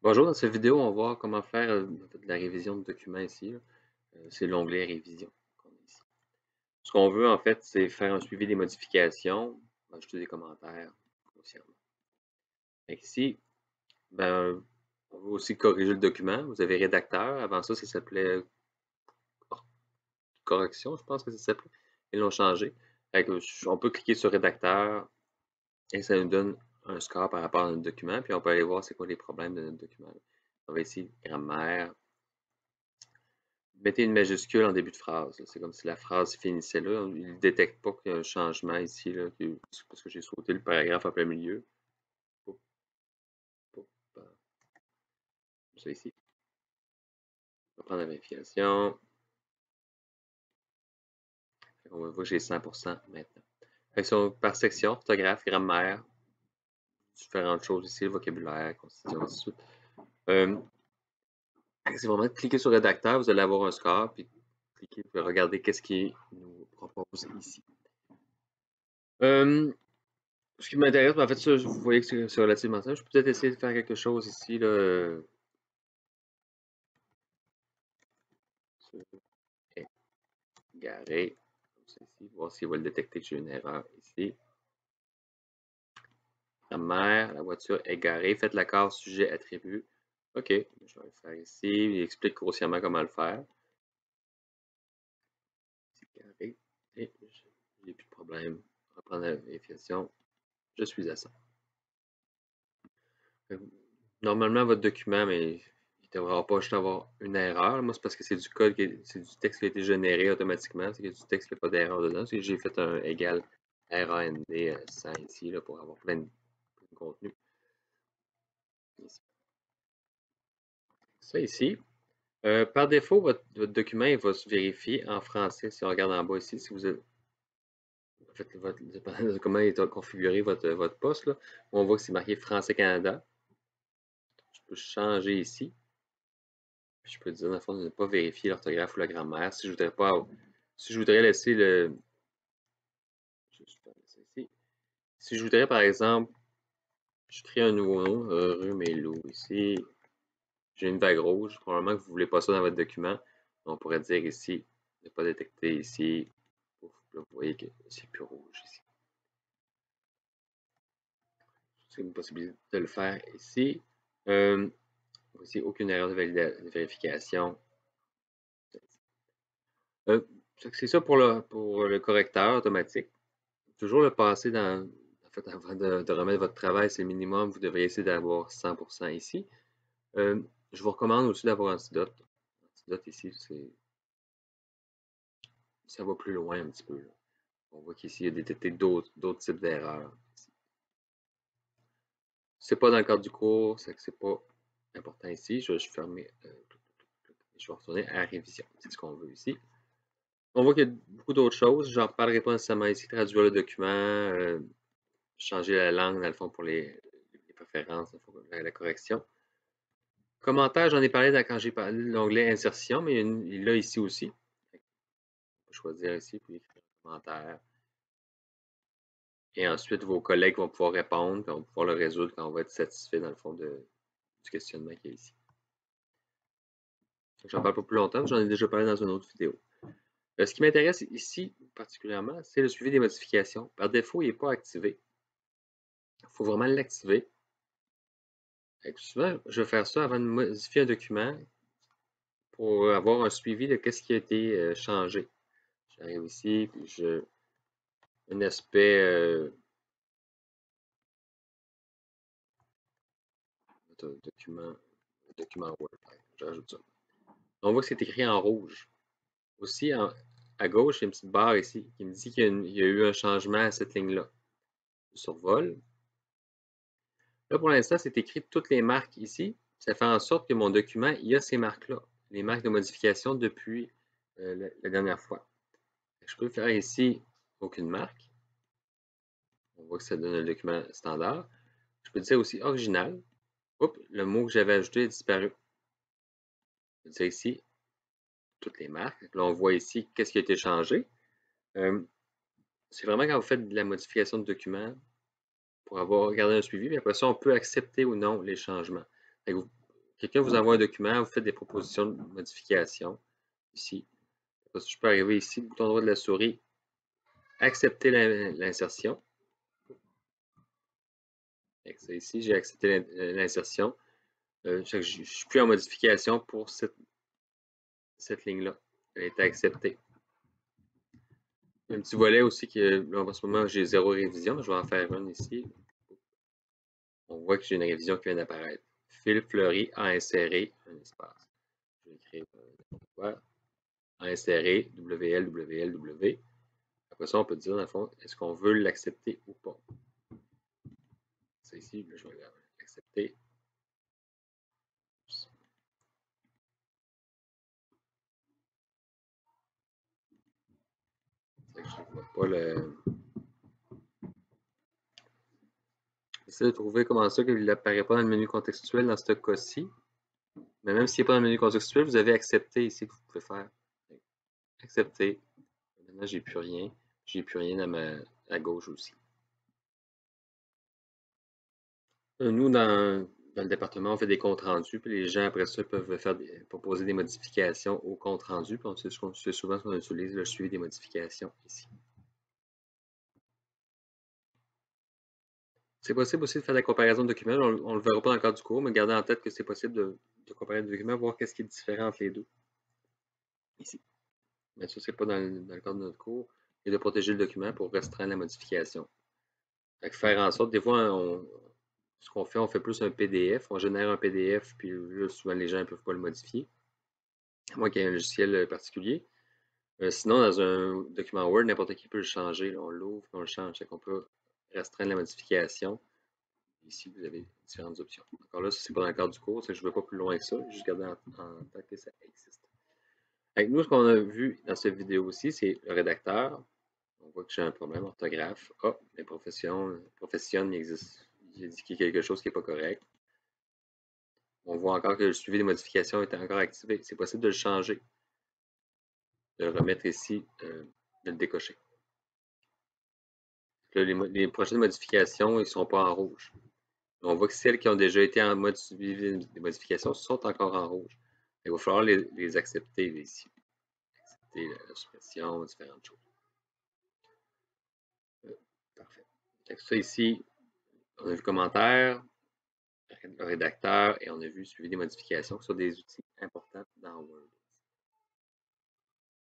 Bonjour, dans cette vidéo, on va voir comment faire en fait, de la révision de documents ici, là. C'est l'onglet Révision qu'on a ici. Ce qu'on veut, en fait, c'est faire un suivi des modifications, ajouter des commentaires, grossièrement. Fait qu'ici, ben, on veut aussi corriger le document. Vous avez rédacteur. Avant ça, ça s'appelait correction, je pense que ça s'appelait. Ils l'ont changé. Fait que, on peut cliquer sur rédacteur et ça nous donne un score par rapport à notre document. Puis on peut aller voir c'est quoi les problèmes de notre document. On va ici, grammaire. Mettez une majuscule en début de phrase. C'est comme si la phrase finissait là. Il ne détecte pas qu'il y a un changement ici, là, parce que j'ai sauté le paragraphe en plein milieu. Hop, hop, comme ça ici. On va prendre la vérification. On va voir que j'ai 100% maintenant. Par section, orthographe, grammaire, différentes choses ici, le vocabulaire, constitution, ainsi de suite. C'est vraiment de cliquer sur rédacteur, vous allez avoir un score, puis cliquez, puis regardez qu'est-ce qu'il nous propose ici. Ce qui m'intéresse, en fait, ça, vous voyez que c'est relativement simple. Je peux peut-être essayer de faire quelque chose ici, là. Égaré, comme ça ici, voir s'il va le détecter que j'ai une erreur ici. Grammaire, la voiture égarée, faites l'accord sujet attribut. OK, je vais le faire ici. Il explique grossièrement comment le faire. Égaré, et j'ai plus de problème. Reprendre la vérification. Je suis à ça. Normalement, votre document, mais il ne devra pas juste avoir une erreur. Moi, c'est parce que c'est du code, c'est du texte qui a été généré automatiquement. C'est que du texte qui n'a pas d'erreur dedans. C'est que j'ai fait un égal RAND 100 ici là, pour avoir plein de contenu. Ici. Ça ici. Par défaut, votre document il va se vérifier en français. Si on regarde en bas ici, si vous avez, en fait, dépendant de comment est configuré votre poste, là, on voit que c'est marqué Français Canada. Je peux changer ici. Puis je peux dire, dans le fond, de ne pas vérifier l'orthographe ou la grammaire. Si je voudrais pas, si je voudrais laisser le, si je voudrais, par exemple, je crée un nouveau nom, Rumelo ici. J'ai une vague rouge. Probablement que vous ne voulez pas ça dans votre document. On pourrait dire ici, ne pas détecter ici. Ouf, là, vous voyez que c'est plus rouge ici. C'est une possibilité de le faire ici. Voici aucune erreur de vérification. C'est ça pour le correcteur automatique. Toujours le passer dans. En fait, avant de remettre votre travail, c'est le minimum. Vous devriez essayer d'avoir 100% ici. Je vous recommande aussi d'avoir Antidote. Antidote ici, ça va plus loin un petit peu. Là. On voit qu'ici, il y a détecté d'autres types d'erreurs. C'est pas dans le cadre du cours, c'est que c'est pas important ici. Je vais fermer. Je vais retourner à la révision. C'est ce qu'on veut ici. On voit qu'il y a beaucoup d'autres choses. Je n'en reparlerai pas nécessairement ici. Traduire le document, changer la langue, dans le fond, pour les préférences, la correction. Commentaire, j'en ai parlé quand j'ai parlé de l'onglet insertion, mais il est là ici aussi. On peut choisir ici, puis écrire un commentaire. Et ensuite, vos collègues vont pouvoir répondre, puis on va pouvoir le résoudre quand on va être satisfait, dans le fond, du questionnement qu'il y a ici. J'en parle pas plus longtemps, j'en ai déjà parlé dans une autre vidéo. Ce qui m'intéresse ici, particulièrement, c'est le suivi des modifications. Par défaut, il n'est pas activé. Il faut vraiment l'activer. Souvent, je vais faire ça avant de modifier un document pour avoir un suivi de ce qui a été changé. J'arrive ici, puis un aspect document Word. J'ajoute ça. On voit que c'est écrit en rouge. Aussi, à gauche, il y a une petite barre ici qui me dit qu'il y a eu un changement à cette ligne-là. Je survole. Là, pour l'instant, c'est écrit toutes les marques ici. Ça fait en sorte que mon document, il y a ces marques-là, les marques de modification depuis la dernière fois. Je peux faire ici aucune marque. On voit que ça donne un document standard. Je peux dire aussi original. Oups, le mot que j'avais ajouté a disparu. Je peux dire ici toutes les marques. Là, on voit ici qu'est-ce qui a été changé. C'est vraiment quand vous faites de la modification de document pour avoir regardé un suivi, puis après ça, on peut accepter ou non les changements. quelqu'un vous envoie un document, vous faites des propositions de modification. Ici, je peux arriver ici, bouton droit de la souris, accepter l'insertion. Ici, j'ai accepté l'insertion. Je ne suis plus en modification pour cette ligne-là. Elle a été acceptée. Un petit volet aussi que, là, en ce moment, j'ai 0 révision. Je vais en faire une ici. On voit que j'ai une révision qui vient d'apparaître. Fil fleuri à insérer un espace. Je vais écrire n'importe quoi. À insérer WL. Après ça, on peut dire, dans le fond, est-ce qu'on veut l'accepter ou pas. C'est ici, là, je vais l'accepter. Je ne vois pas le. J'essaie de trouver comment ça qu'il n'apparaît pas dans le menu contextuel dans ce cas-ci. Mais même s'il n'est pas dans le menu contextuel, vous avez accepté ici que vous pouvez faire. Accepter. Maintenant, j'ai plus rien. J'ai plus rien à gauche aussi. Nous, dans le département, on fait des comptes rendus, puis les gens, après ça, peuvent proposer des modifications au compte rendu. Puis c'est souvent ce qu'on utilise, le suivi des modifications ici. C'est possible aussi de faire la comparaison de documents. On ne le verra pas dans le cadre du cours, mais gardez en tête que c'est possible de comparer des documents, voir qu'est-ce qui est différent entre les deux. Ici. Mais ça, c'est pas dans le cadre de notre cours. Et de protéger le document pour restreindre la modification. Fait que faire en sorte, des fois, ce qu'on fait, on fait plus un PDF. On génère un PDF, puis là, souvent, les gens ne peuvent pas le modifier. À moins qu'il y ait un logiciel particulier. Sinon, dans un document Word, n'importe qui peut le changer. Là, on l'ouvre, on le change. On peut restreindre la modification. Ici, vous avez différentes options. Encore là, ça, c'est pas dans le cadre du cours, je ne vais pas plus loin que ça, juste garder en tête que ça existe. Avec nous, ce qu'on a vu dans cette vidéo aussi, c'est le rédacteur. On voit que j'ai un problème d'orthographe. Ah, mais profession, il existe. J'ai indiqué quelque chose qui n'est pas correct. On voit encore que le suivi des modifications est encore activé. C'est possible de le changer. De le remettre ici, de le décocher. Là, les prochaines modifications, ils ne sont pas en rouge. On voit que celles qui ont déjà été en mode suivi des modifications sont encore en rouge. Il va falloir les accepter ici. Accepter la suppression, différentes choses. Parfait. Donc ça ici, on a vu commentaire, le rédacteur et on a vu suivi des modifications qui sont des outils importants dans Word.